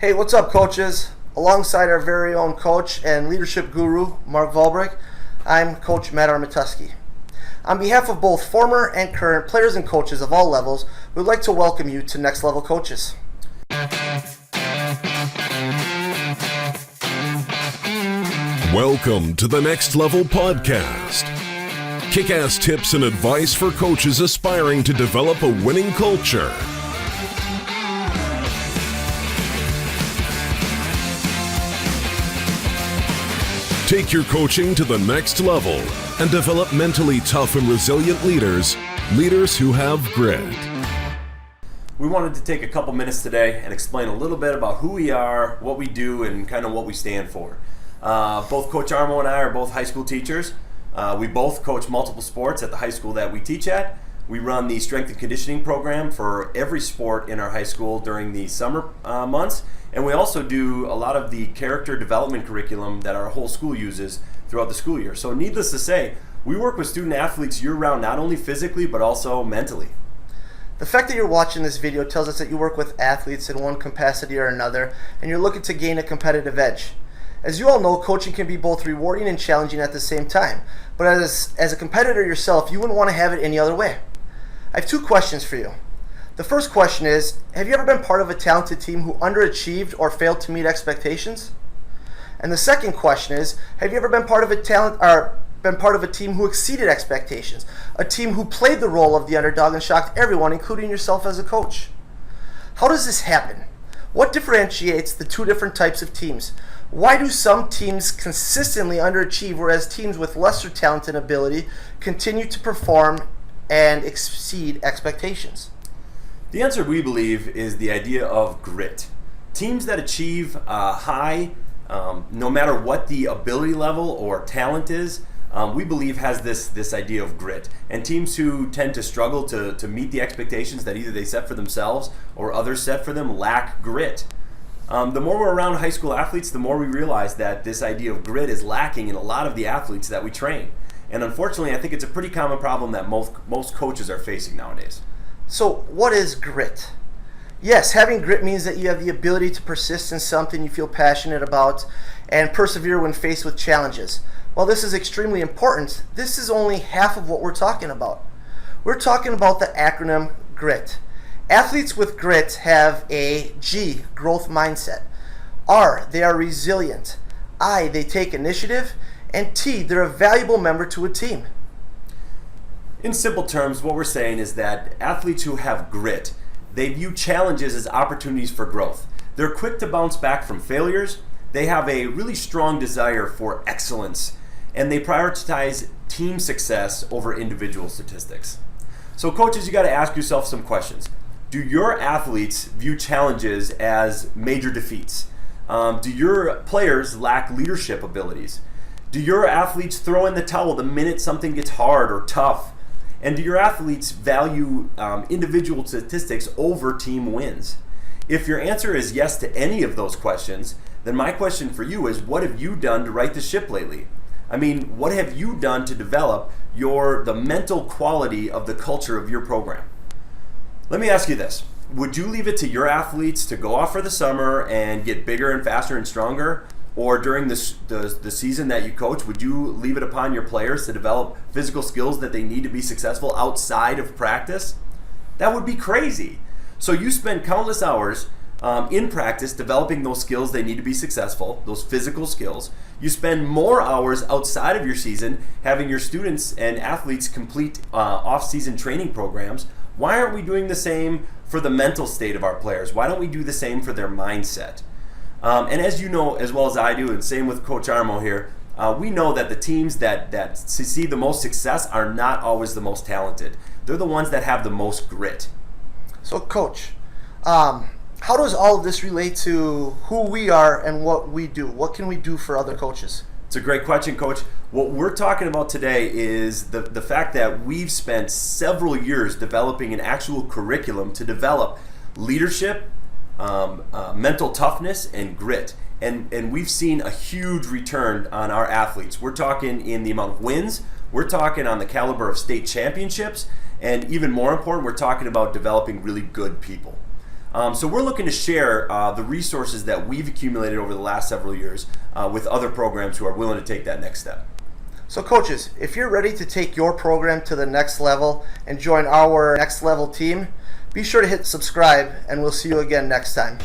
Hey, what's up, coaches? Alongside our very own coach and leadership guru, Mark Valbrick, I'm Coach Matt Armatuski. On behalf of both former and current players and coaches of all levels, we'd like to welcome you to Next Level Coaches. Welcome to the Next Level Podcast. Kick-ass tips and advice for coaches aspiring to develop a winning culture. Take your coaching to the next level and develop mentally tough and resilient leaders who have grit. We wanted to take a couple minutes today and explain a little bit about who we are, what we do, and kind of what we stand for. Both Coach Armo and I are both high school teachers. We both coach multiple sports at the high school that we teach at. We run the strength and conditioning program for every sport in our high school during the summer months. And we also do a lot of the character development curriculum that our whole school uses throughout the school year. So needless to say, we work with student athletes year-round, not only physically, but also mentally. The fact that you're watching this video tells us that you work with athletes in one capacity or another, and you're looking to gain a competitive edge. As you all know, coaching can be both rewarding and challenging at the same time. But as a competitor yourself, you wouldn't want to have it any other way. I have two questions for you. The first question is, have you ever been part of a talented team who underachieved or failed to meet expectations? And the second question is, have you ever been part of a team who exceeded expectations? A team who played the role of the underdog and shocked everyone, including yourself as a coach? How does this happen? What differentiates the two different types of teams? Why do some teams consistently underachieve, whereas teams with lesser talent and ability continue to perform and exceed expectations? The answer, we believe, is the idea of grit. Teams that achieve high, no matter what the ability level or talent is, we believe has this idea of grit. And teams who tend to struggle to meet the expectations that either they set for themselves or others set for them lack grit. The more we're around high school athletes, the more we realize that this idea of grit is lacking in a lot of the athletes that we train. And unfortunately, I think it's a pretty common problem that most coaches are facing nowadays. So what is grit? Yes, having grit means that you have the ability to persist in something you feel passionate about and persevere when faced with challenges. While this is extremely important, this is only half of what we're talking about. We're talking about the acronym GRIT. Athletes with grit have a G, growth mindset. R, they are resilient. I, they take initiative. And T, they're a valuable member to a team. In simple terms, what we're saying is that athletes who have grit, they view challenges as opportunities for growth. They're quick to bounce back from failures. They have a really strong desire for excellence, and they prioritize team success over individual statistics. So coaches, you got to ask yourself some questions. Do your athletes view challenges as major defeats? Do your players lack leadership abilities? Do your athletes throw in the towel the minute something gets hard or tough? And do your athletes value individual statistics over team wins? If your answer is yes to any of those questions, then my question for you is, what have you done to right the ship lately? I mean, what have you done to develop the mental quality of the culture of your program? Let me ask you this. Would you leave it to your athletes to go off for the summer and get bigger and faster and stronger? Or during the season that you coach, would you leave it upon your players to develop physical skills that they need to be successful outside of practice? That would be crazy. So you spend countless hours in practice developing those skills they need to be successful, those physical skills. You spend more hours outside of your season having your students and athletes complete off-season training programs. Why aren't we doing the same for the mental state of our players? Why don't we do the same for their mindset? And as you know as well as I do, and same with Coach Armo here, we know that the teams that see the most success are not always the most talented. They're the ones that have the most grit. So Coach, how does all of this relate to who we are and what we do? What can we do for other coaches? It's a great question, Coach. What we're talking about today is the fact that we've spent several years developing an actual curriculum to develop leadership, mental toughness, and grit. And we've seen a huge return on our athletes. We're talking in the amount of wins, we're talking on the caliber of state championships, and even more important, we're talking about developing really good people. So we're looking to share the resources that we've accumulated over the last several years with other programs who are willing to take that next step. So coaches, if you're ready to take your program to the next level and join our next level team, be sure to hit subscribe, and we'll see you again next time.